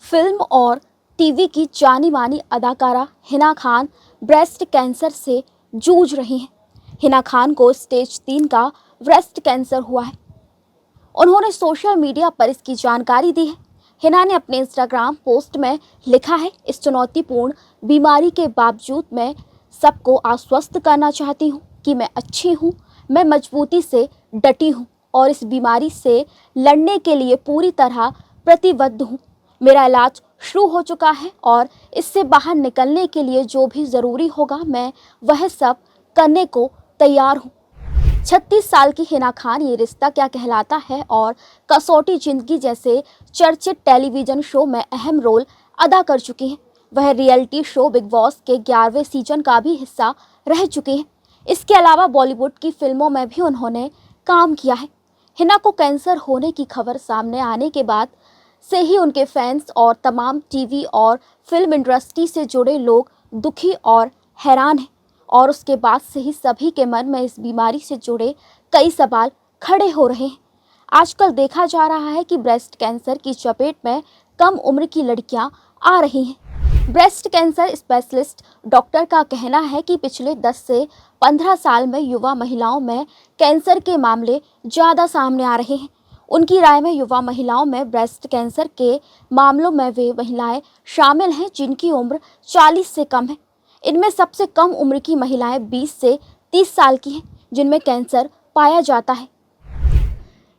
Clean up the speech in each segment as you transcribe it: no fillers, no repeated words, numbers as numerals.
Film और TV की जानी मानी अदाकारा हिना खान ब्रेस्ट कैंसर से जूझ रही हैं। हिना खान को स्टेज 3 का ब्रेस्ट कैंसर हुआ है। उन्होंने सोशल मीडिया पर इसकी जानकारी दी है। हिना ने अपने इंस्टाग्राम पोस्ट में लिखा है, इस चुनौतीपूर्ण बीमारी के बावजूद मैं सबको आश्वस्त करना चाहती हूँ कि मैं अच्छी हूँ, मैं मजबूती से डटी हूँ और इस बीमारी से लड़ने के लिए पूरी तरह प्रतिबद्ध हूँ। मेरा इलाज शुरू हो चुका है और इससे बाहर निकलने के लिए जो भी ज़रूरी होगा मैं वह सब करने को तैयार हूँ। 36 साल की हिना खान ये रिश्ता क्या कहलाता है और कसौटी जिंदगी जैसे चर्चित टेलीविज़न शो में अहम रोल अदा कर चुकी हैं। वह रियलिटी शो बिग बॉस के 11वें सीजन का भी हिस्सा रह चुकी हैं। इसके अलावा बॉलीवुड की फिल्मों में भी उन्होंने काम किया है। हिना को कैंसर होने की खबर सामने आने के बाद से ही उनके फैंस और तमाम टीवी और फिल्म इंडस्ट्री से जुड़े लोग दुखी और हैरान हैं और उसके बाद से ही सभी के मन में इस बीमारी से जुड़े कई सवाल खड़े हो रहे हैं। आजकल देखा जा रहा है कि ब्रेस्ट कैंसर की चपेट में कम उम्र की लड़कियां आ रही हैं। ब्रेस्ट कैंसर स्पेशलिस्ट डॉक्टर का कहना है कि पिछले 10 से 15 साल में युवा महिलाओं में कैंसर के मामले ज़्यादा सामने आ रहे हैं। उनकी राय में युवा महिलाओं में ब्रेस्ट कैंसर के मामलों में वे महिलाएं शामिल हैं जिनकी उम्र 40 से कम है। इनमें सबसे कम उम्र की महिलाएं 20 से 30 साल की हैं जिनमें कैंसर पाया जाता है।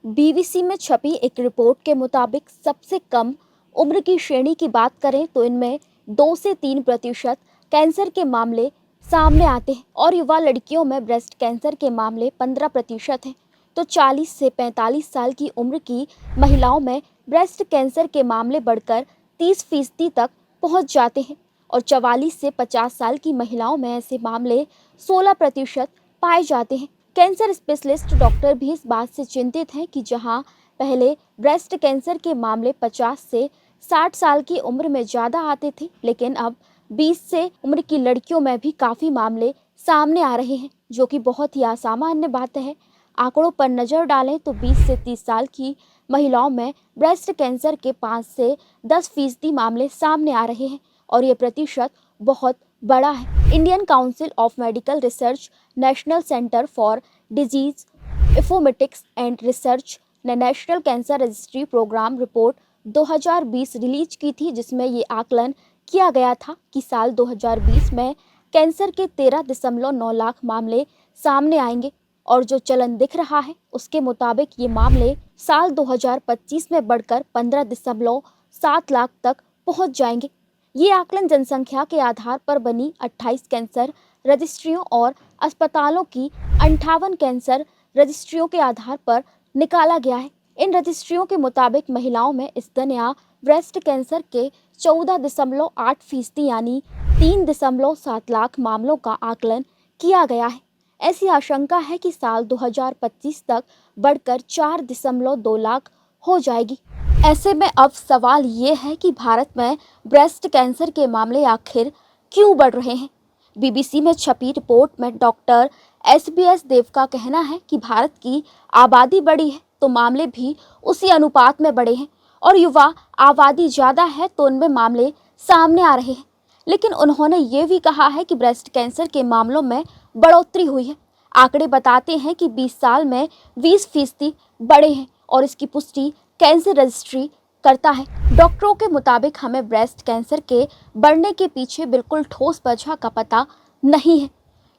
बीबीसी में छपी एक रिपोर्ट के मुताबिक सबसे कम उम्र की श्रेणी की बात करें तो इनमें 2 से 3% कैंसर के मामले सामने आते हैं और युवा लड़कियों में ब्रेस्ट कैंसर के मामले 15% हैं। तो 40 से 45 साल की उम्र की महिलाओं में ब्रेस्ट कैंसर के मामले बढ़कर 30% तक पहुंच जाते हैं और 44 से 50 साल की महिलाओं में ऐसे मामले 16% पाए जाते हैं। कैंसर स्पेशलिस्ट डॉक्टर भी इस बात से चिंतित हैं कि जहां पहले ब्रेस्ट कैंसर के मामले 50 से 60 साल की उम्र में ज़्यादा आते थे, लेकिन अब 20 से उम्र की लड़कियों में भी काफ़ी मामले सामने आ रहे हैं, जो कि बहुत ही असामान्य बात है। आंकड़ों पर नज़र डालें तो 20 से 30 साल की महिलाओं में ब्रेस्ट कैंसर के 5 से 10% मामले सामने आ रहे हैं और ये प्रतिशत बहुत बड़ा है। Indian council of medical research, national centre for disease informatics and research ने national cancer registry programme report 2020 release की थी, जिसमें ये आकलन किया गया था कि साल 2020 में कैंसर के 13.9 लाख मामले सामने आएंगे और जो चलन दिख रहा है उसके मुताबिक ये मामले साल 2025 में बढ़कर 15.7 लाख तक पहुंच जाएंगे। ये आकलन जनसंख्या के आधार पर बनी 28 कैंसर रजिस्ट्रियों और अस्पतालों की 58 कैंसर रजिस्ट्रियों के आधार पर निकाला गया है। इन रजिस्ट्रियों के मुताबिक महिलाओं में स्तन या ब्रेस्ट कैंसर के 14.8% यानी 3.7 लाख मामलों का आकलन किया गया है। ऐसी आशंका है कि साल 2025 तक बढ़कर 4.2 लाख हो जाएगी। ऐसे में अब सवाल ये है कि भारत में ब्रेस्ट कैंसर के मामले आखिर क्यों बढ़ रहे हैं। बीबीसी में छपी रिपोर्ट में डॉक्टर SBS देव का कहना है कि भारत की आबादी बढ़ी है तो मामले भी उसी अनुपात में बढ़े हैं और युवा आबादी ज़्यादा है तो उनमें मामले सामने आ रहे हैं। लेकिन उन्होंने ये भी कहा है कि ब्रेस्ट कैंसर के मामलों में बढ़ोतरी हुई है। आंकड़े बताते हैं कि 20 साल में 20% बढ़े हैं और इसकी पुष्टि कैंसर रजिस्ट्री करता है। डॉक्टरों के मुताबिक हमें ब्रेस्ट कैंसर के बढ़ने के पीछे बिल्कुल ठोस वजह का पता नहीं है।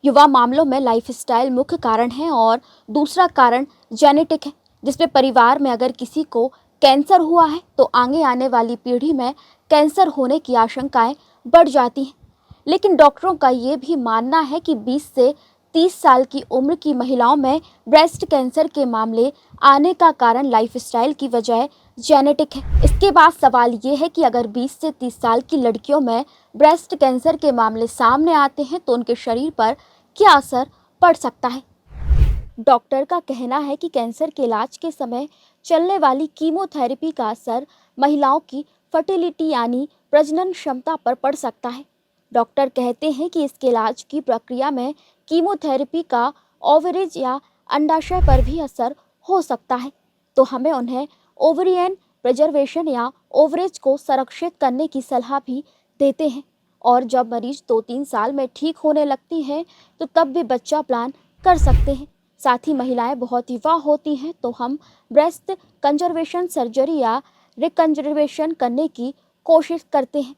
युवा मामलों में लाइफस्टाइल मुख्य कारण है और दूसरा कारण जेनेटिक है, जिसमें परिवार में अगर किसी को कैंसर हुआ है तो आगे आने वाली पीढ़ी में कैंसर होने की आशंकाएं बढ़ जाती हैं। लेकिन डॉक्टरों का ये भी मानना है कि 20 से 30 साल की उम्र की महिलाओं में ब्रेस्ट कैंसर के मामले आने का कारण लाइफस्टाइल की वजह जेनेटिक है। इसके बाद सवाल ये है कि अगर 20 से 30 साल की लड़कियों में ब्रेस्ट कैंसर के मामले सामने आते हैं तो उनके शरीर पर क्या असर पड़ सकता है। डॉक्टर का कहना है कि कैंसर के इलाज के समय चलने वाली कीमोथेरेपी का असर महिलाओं की फर्टिलिटी यानी प्रजनन क्षमता पर पड़ सकता है। डॉक्टर कहते हैं कि इसके इलाज की प्रक्रिया में कीमोथेरेपी का ओवरेज या अंडाशय पर भी असर हो सकता है, तो हमें उन्हें ओवरियन प्रिजर्वेशन या ओवरेज को संरक्षित करने की सलाह भी देते हैं। और जब मरीज 2-3 साल में ठीक होने लगती हैं तो तब भी बच्चा प्लान कर सकते हैं। साथ ही महिलाएं बहुत युवा होती हैं तो हम ब्रेस्ट कंजर्वेशन सर्जरी या रिकंजर्वेशन करने की कोशिश करते हैं।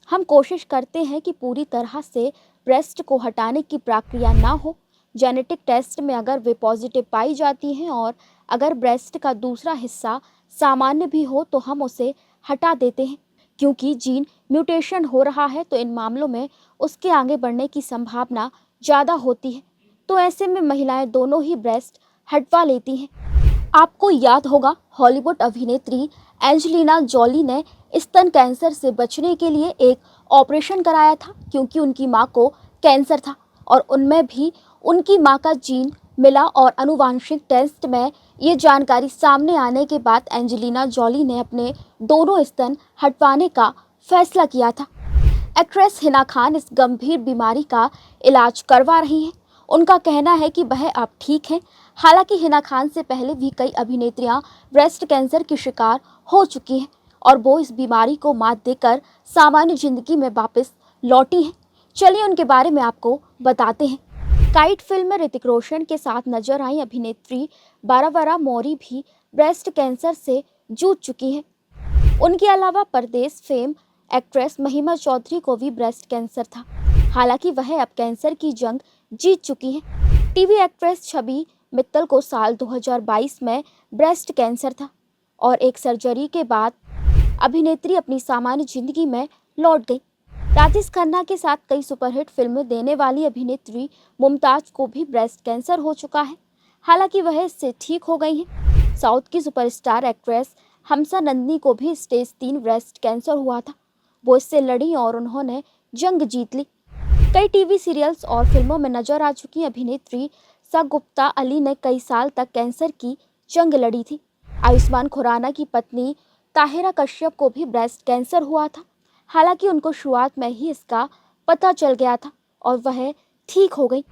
हम कोशिश करते हैं कि पूरी तरह से ब्रेस्ट को हटाने की प्रक्रिया ना हो। जेनेटिक टेस्ट में अगर वे पॉजिटिव पाई जाती हैं और अगर ब्रेस्ट का दूसरा हिस्सा सामान्य भी हो तो हम उसे हटा देते हैं। क्योंकि जीन म्यूटेशन हो रहा है तो इन मामलों में उसके आगे बढ़ने की संभावना ज़्यादा होती है। तो ऐसे में महिलाएं दोनों ही ब्रेस्ट हटवा लेती हैं। आपको याद होगा, हॉलीवुड अभिनेत्री एंजेलिना जॉली ने स्तन कैंसर से बचने के लिए एक ऑपरेशन कराया था क्योंकि उनकी मां को कैंसर था और उनमें भी उनकी मां का जीन मिला। और आनुवांशिक टेस्ट में ये जानकारी सामने आने के बाद एंजेलिना जॉली ने अपने दोनों स्तन हटवाने का फैसला किया था। एक्ट्रेस हिना खान इस गंभीर बीमारी का इलाज करवा रही हैं। उनका कहना है कि वह अब ठीक हैं। हालांकि हिना खान से पहले भी कई अभिनेत्रियां ब्रेस्ट कैंसर की शिकार हो चुकी हैं और वो इस बीमारी को मात देकर सामान्य जिंदगी में वापस लौटी हैं। चलिए उनके बारे में आपको बताते हैं। काइट फिल्म में ऋतिक रोशन के साथ नजर आई अभिनेत्री बारावरा मौरी भी ब्रेस्ट कैंसर से जूझ चुकी हैं। उनके अलावा परदेस फेम एक्ट्रेस महिमा चौधरी को भी ब्रेस्ट कैंसर था। हालांकि वह अब कैंसर की जंग जीत चुकी हैं। टीवी एक्ट्रेस छवि मित्तल को साल 2022 में ब्रेस्ट कैंसर था और एक सर्जरी के बाद अभिनेत्री अपनी सामान्य जिंदगी में लौट गई। राजेश खन्ना के साथ कई सुपरहिट फिल्में देने वाली अभिनेत्री मुमताज को भी ब्रेस्ट कैंसर हो चुका है। हालांकि वह इससे ठीक हो गई हैं। साउथ की सुपरस्टार एक्ट्रेस हमसा नंदनी को भी स्टेज 3 ब्रेस्ट कैंसर हुआ था। वो इससे लड़ी और उन्होंने जंग जीत ली। कई टीवी सीरियल्स और फिल्मों में नजर आ चुकी अभिनेत्री सगुप्ता अली ने कई साल तक कैंसर की जंग लड़ी थी। आयुष्मान खुराना की पत्नी ताहिरा कश्यप को भी ब्रेस्ट कैंसर हुआ था। हालांकि उनको शुरुआत में ही इसका पता चल गया था और वह ठीक हो गई।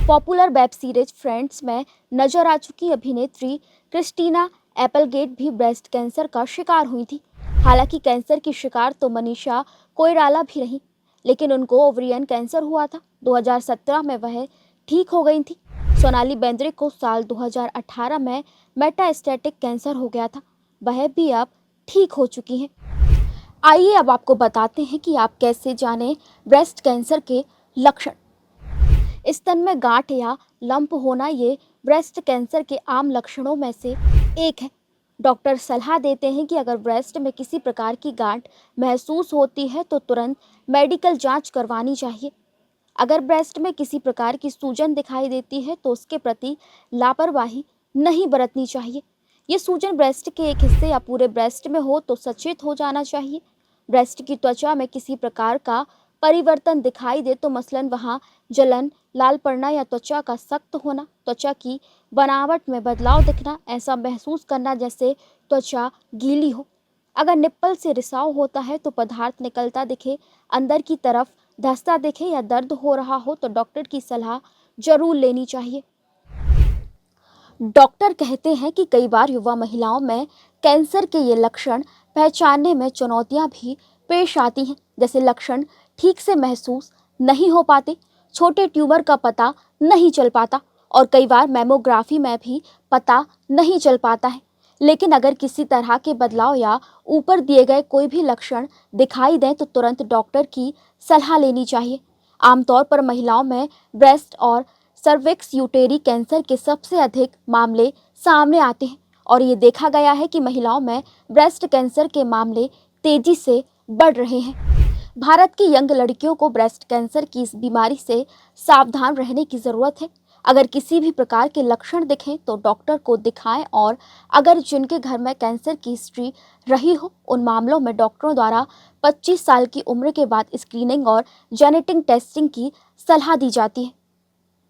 पॉपुलर वेब सीरीज फ्रेंड्स में नजर आ चुकी अभिनेत्री क्रिस्टीना एपलगेट भी ब्रेस्ट कैंसर का शिकार हुई थी। हालांकि कैंसर की शिकार तो मनीषा कोइराला भी रही, लेकिन उनको ओवरियन कैंसर हुआ था। 2017 में वह ठीक हो गई थी। सोनाली बेंद्रे को साल 2018 में मेटास्टेटिक कैंसर हो गया था। वह भी अब ठीक हो चुकी हैं। आइए अब आपको बताते हैं कि आप कैसे जानें ब्रेस्ट कैंसर के लक्षण। स्तन में गांठ या लंप होना ये ब्रेस्ट कैंसर के आम लक्षणों में से एक है। डॉक्टर सलाह देते हैं कि अगर ब्रेस्ट में किसी प्रकार की गांठ महसूस होती है तो तुरंत मेडिकल जांच करवानी चाहिए। अगर ब्रेस्ट में किसी प्रकार की सूजन दिखाई देती है तो उसके प्रति लापरवाही नहीं बरतनी चाहिए। ये सूजन ब्रेस्ट के एक हिस्से या पूरे ब्रेस्ट में हो तो सचेत हो जाना चाहिए। ब्रेस्ट की त्वचा में किसी प्रकार का परिवर्तन दिखाई दे तो मसलन वहाँ जलन, लाल पड़ना या त्वचा का सख्त होना, त्वचा की बनावट में बदलाव दिखना, ऐसा महसूस करना जैसे त्वचा गीली हो। अगर निप्पल से रिसाव होता है तो पदार्थ निकलता दिखे, अंदर की तरफ धंसता दिखे या दर्द हो रहा हो तो डॉक्टर की सलाह जरूर लेनी चाहिए। डॉक्टर कहते हैं कि कई बार युवा महिलाओं में कैंसर के ये लक्षण पहचानने में चुनौतियां भी पेश आती हैं। जैसे लक्षण ठीक से महसूस नहीं हो पाते, छोटे ट्यूमर का पता नहीं चल पाता और कई बार मैमोग्राफी में भी पता नहीं चल पाता है। लेकिन अगर किसी तरह के बदलाव या ऊपर दिए गए कोई भी लक्षण दिखाई दें तो तुरंत डॉक्टर की सलाह लेनी चाहिए। आमतौर पर महिलाओं में ब्रेस्ट और सर्विक्स यूटेरी कैंसर के सबसे अधिक मामले सामने आते हैं और ये देखा गया है कि महिलाओं में ब्रेस्ट कैंसर के मामले तेजी से बढ़ रहे हैं। भारत की यंग लड़कियों को ब्रेस्ट कैंसर की इस बीमारी से सावधान रहने की ज़रूरत है। अगर किसी भी प्रकार के लक्षण दिखें तो डॉक्टर को दिखाएं और अगर जिनके घर में कैंसर की हिस्ट्री रही हो उन मामलों में डॉक्टरों द्वारा 25 साल की उम्र के बाद स्क्रीनिंग और जेनेटिक टेस्टिंग की सलाह दी जाती है।